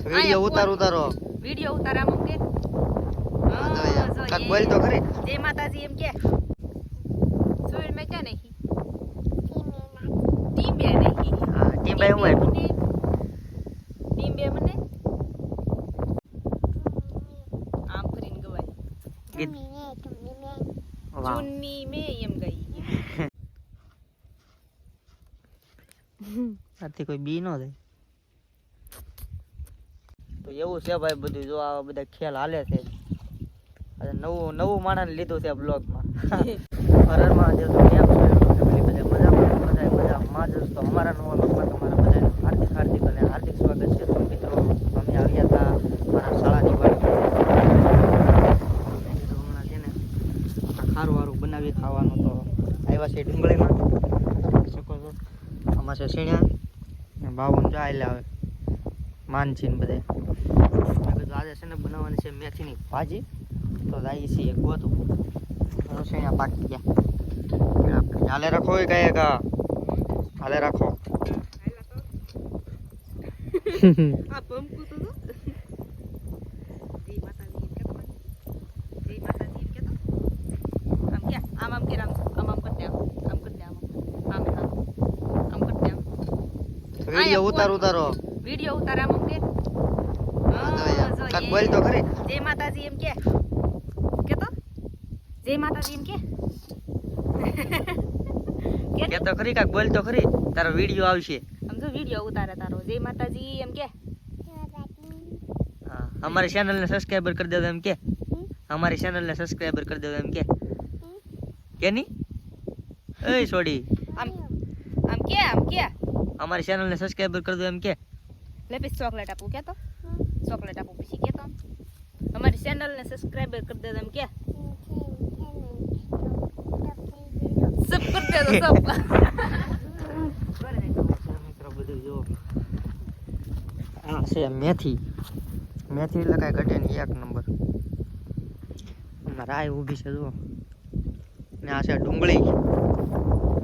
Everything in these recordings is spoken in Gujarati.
वीडियो उतारो वीडियो उतारा मम्मी काक बोल तो खरी जय माता जी एम के सोल में क्या नहीं टीम बे नहीं हां टीम भाई હું આપ્યું टीम बे મને આમ કરીને ગવાય ચુન્ની મે એમ ગઈ આથી કોઈ બી નો થાય તો એવું છે ભાઈ બધું જો આ બધા ખેલ હાલે છે અને નવું માણસ લીધું છે બ્લોગ માં હરરમાં જે તો કેમ છે ફેમિલી બધા મજામાં દોસ્તો અમારા નવા બ્લોગમાં તમારા બધાને હાર્દિક અને હાર્દિક સ્વાગત છે તો મિત્રો અમે આવ્યા હતા મારા શાળાની વાત તો હમણાં છે ને ખારું બનાવી ખાવાનું તો આવ્યા છે ડુંગળીમાં શકો છો આમાં છે સીણ્યા બાવન ચાલે આવે માનચીન બધે આજે છે ને બનાવવાની છે મેથીની ભાજી તો જાય છે એક ગોતું સીણ્યા પાકી ગયા આપણે હાલે રાખો એ કઈ કા હાલે રાખો આ પંપુ તો જય માતાજી કે તો આમ કે આમ કે રામ આમ કરતે આમ કરતે वीडियो उतारो वीडियो उतारा मम्मी काक बोल तो खरी जय माताजी एम के तो जय माताजी एम के तो खरी काक बोल तो खरी तारो वीडियो आवशे हम जो वीडियो उतारा तारो जय माताजी एम के हां हमारे चैनल ने सब्सक्राइबर कर दो एम के हमारे चैनल ने सब्सक्राइबर कर दो एम के नहीं ए छोड़ी हम के हमारे चैनल ने सब्सक्राइबर कर दो एम के ले पे चॉकलेट आपको क्या तो चॉकलेट आपको पीछे क्या तो हमारे चैनल ने सब्सक्राइबर कर दे हम क्या सब कर दे दो सब મિત્રો બધું જો આ છે મેથી એટલે કાંઈ ઘટે નહીં એક નંબર રાય ઊભી છે જો ને આ છે ડુંગળી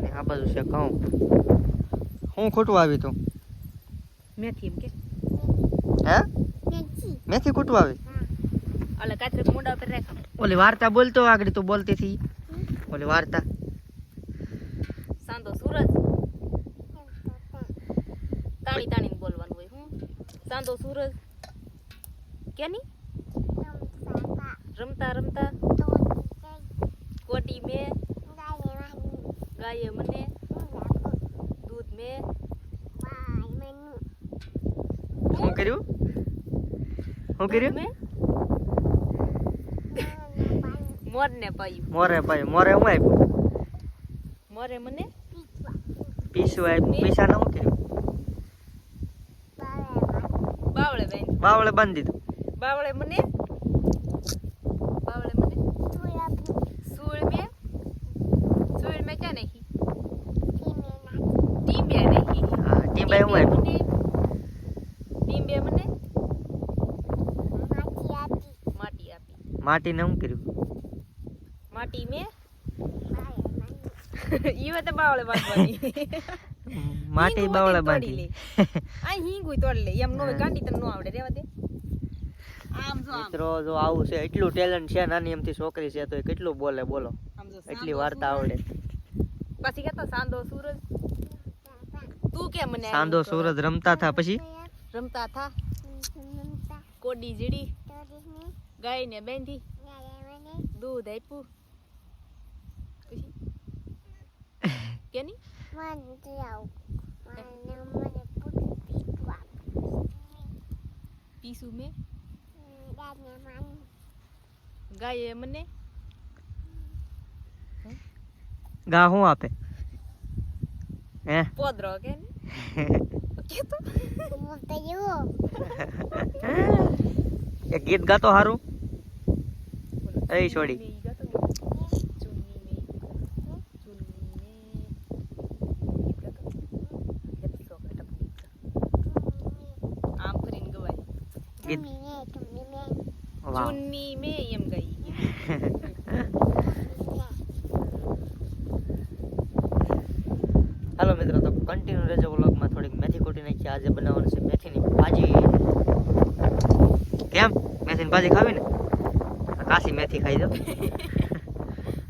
ને આ બાજુ છે ઘઉં હું ખોટું આવી તું मेथी एम के હે મેથી ખોટું આવી अल कातरे मुंडा पर रख ઓલી વાર્તા બોલતો આગળ તું બોલતી હતી ઓલી વાર્તા सांदो सूरज ताणी ताणी बोलવાનું હોય હું सांदो सूरज क्या नहीं रमता कोटी में गाय मने दूध में શું કર્યું में मोर ने पायु મોરે હું આપ્યું मोरे मने પીસું આપ્યું પૈસા ન હું કર્યું બાવળે બાંધી દીધું बावळे मने सूळ में क्या नहीं टीम बे नहीं હા ટીમ ભાઈ હું આપ્યું टीम बे मने माटी आपी માટીને હું કર્યું माटी में ये तो बावळे बांधवानी માટી બાવળે બાંધી આ હિંગુય તોડ લે એમ નો ગાંડી તને નો આવડે રેવા દે આમ જો આમ મિત્રો જો આવું છે એટલું ટેલેન્ટ છે નાની એમથી છોકરી છે તો એ કેટલું બોલે બોલો આમ જો એટલી વાર્તા આવડે પછી કેતો સાંદો સૂરજ તું કે મને સાંધો સૂરજ રમતા થા પછી રમતા થા કોડી જીડી ગાય ને બેંધી दूध આપ્યું પછી કે ની पीसू में गाय मने ગા હું આપે હે પોદરો કે કે તો એક ગીત ગાતો હારું એ છોડી चुन्नी में एम गई हेलो मित्रों तो कंटिन्यू રહેજો વ્લોગમાં થોડીક મેથી કોટી નાખી આજે બનાવવાની છે મેથીની ભાજી કેમ મેથીની ભાજી ખાવી ને કાશી મેથી ખાઈ દો.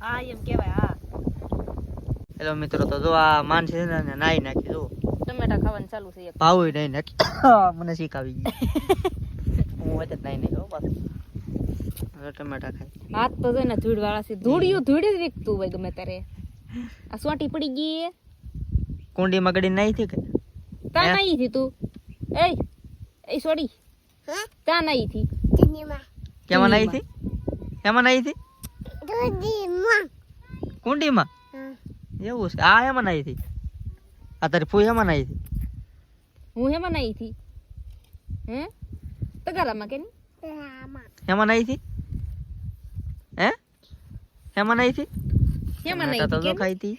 હા એમ કહેવાય. હા હેલો મિત્રો, તો જો આ માનસી છે ને નાઈ નાખી જો ટમેટા ખાવાનું ચાલુ છે એક. ભાવ નાઈ નાખી. મને શીખ આવી ગઈ. હું વચ્ચે નાઈ નાખ્યો પાછું. હવે ટમેટા ખાઈ. હાથ તો જોઈને ધૂળ વાળા છે. ધૂળિયું ધૂળ જ વીકતું હોય ગમે ત્યારે. આ સોટી પડી ગઈ. કુંડીમાં ગડી નાઈ થી કે તા નાઈ થી તું. એ સોડી તા નાઈ થી. કેમાં નાઈ થી? કેમાં નાઈ થી? કુંડીમાં. એવું છે. આ એમાં નાઈ થી. આ તારી ફૂઈ એમાં નાઈ થી. હું હેમાં નાઈ થી. હે તગારામાં કે ની એમાં નાઈ થી. હે એમાં નાઈ થી. હેમાં નાઈ તો થી જો કે ખાઈ થી.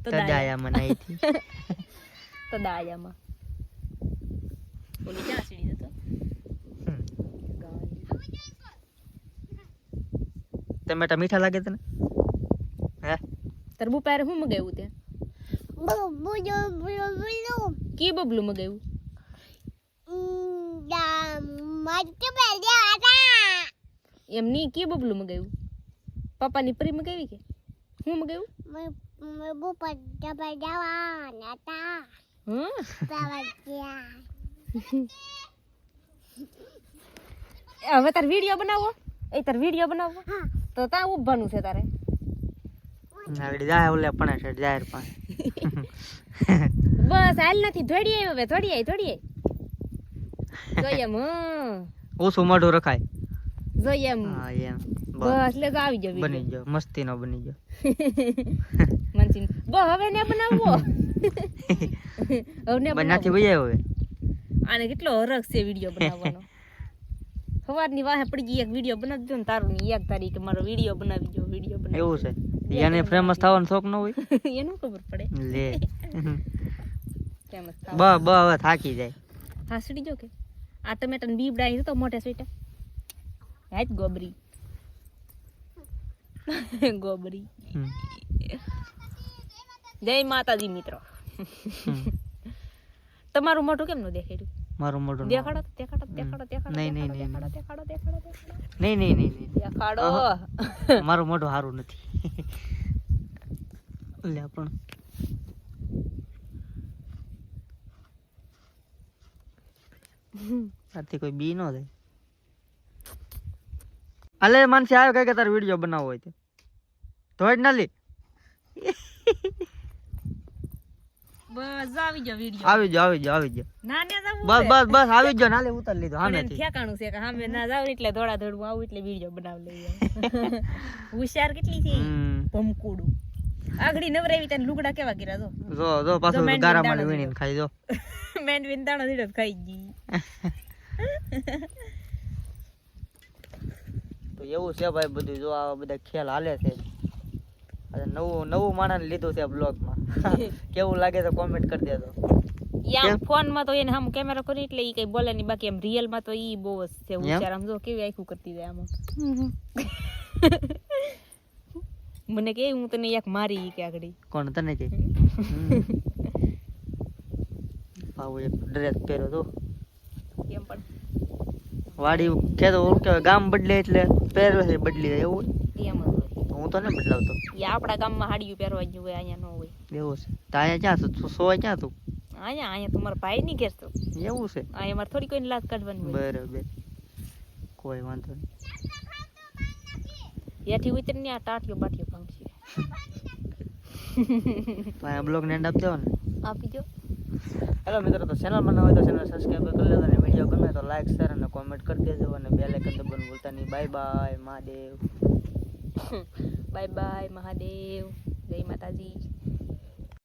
તદાયામાં નાઈ થી. તદાયામાં ઓલી ક્યાં સીડી જતો. ટમેટા મીઠા લાગે તને? હે તાર બુપારે હું મગાવ્યું તે? કી બબલું મગાવ્યું? એમ ની કી બબલું મગાવ્યું? પપ્પાની પરી મગાવી કે હું મગાવ્યું? હવે તાર વિડિયો બનાવો. તાર વિડિયો બનાવો તો તા ઉભવાનું છે તારે. આગળ જાય ઓલે પણ છે જાહેર પાસે. બસ હાલ નથી. થોડી આવી હવે થોડી આવી. જોઈએ એમ. ઓછું મોઢું રખાય. જોઈએ એમ. હા એમ બસ લે તો આવી જાવ. બની ગયો મસ્તીનો બની ગયો. મનસીન હવે ને બનાવવો. હવે ને બનાથી બજાય હવે. આને કેટલો હરખ છે વિડિયો બનાવવાનો. સવારની વાહે પડી ગઈ એક વિડિયો બનાવી દો ને તારું ની એક તારીખે મારો વિડિયો બનાવી દો. વિડિયો બનાવી એવું છે. એને ફેમસ થવાનો શોખ ન હોય. એનું ખબર પડે. લે ફેમસ હવે થાકી જાય. હા સડી જો કે આ ટમેટા ને બીબડા તો મોટે સ્વીટા હાજ ગોબરી. ગોબરી. જય માતાજી મિત્રો. તમારું મોઢું કેમ નું દેખાડ્યું? મારું મોઢું દેખાડો. નહીં દેખાડો. મારું મોઢું સારું નથી. લે પણ આથી કોઈ બી ન જાય. અલે માનસી આવ્યો કે તારો વિડિયો બનાવવો હોય તો જ ના લે. બસ આવી જાવ વિડિયો. આવી જાવ ના ને જાવ. બસ આવી જાવ. નાલે ઉતાર લીધો સામેથી. ઠેકાણું છે કે સામે ના જાવ એટલે દોડા દોડમાં આવું એટલે વિડિયો બનાવી લઈએ. હુશિયાર કેટલી છે ભમકુડું. આગળી નવરાવી તને લુગડા કેવા કર્યા જો પાછો ગારામાં વીણીને ખાઈ જો. મેન વિંદાણો દીડો ખાઈ ગઈ. તો એવું છે ભાઈ બધું. જો આ બધા ખેલ હાલે છે. નવું માણસ લીધું છે બ્લોગમાં. કેવું લાગે તો કોમેન્ટ કરી દેજો. યામ ફોન માં તો એને હમ કેમેરા કરી એટલે ઈ કઈ બોલે નહીં. બાકી એમ રિયલ માં તો ઈ બહુ જ છે હુશિયાર. આમ જો કેવી આખું કરતી જાય આમાં. મને કે હું તને એક મારી કે આગળી. કોણ તને કે? આવો એક ડ્રેસ પહેર્યો તો કેમ પણ વાડી ખેતો ઓમ કે ગામ બદલે એટલે પહેરવે છે બદલી જાય એવું એમ જ હોય. હું તો ન બદલાવતો. એ આપણા ગામમાં હાડિયું પહેરવા જ હોય. અહીંયા ન હોય. એવું છે. તો અહીંયા ક્યાં તું સોય ક્યાં તું? અહીંયા તમારા ભાઈ ની ઘેર તો એવું છે. અહીંયા મારે થોડી કોઈને લાજ કાઢવાની હોય. બરાબર કોઈ વાંધો નહીં. એથી ઉતર ને આ ટાટિયો બાટિયો ભાંગશે. તો આ બ્લોગ ને એન્ડ આપી દો ને. આપી દો. હેલો મિત્રો, તો ચેનલમાં ન હોય તો ચેનલ સબસ્ક્રાઇબ કરી લેજો અને વિડીયો ગમે તો લાઈક શેર અને કોમેન્ટ કરી દેજો અને બેલ આઇકન દબાવવાનું ભૂલતા નહીં. Bye bye Mahadev. Bye bye Mahadev. જય માતાજી.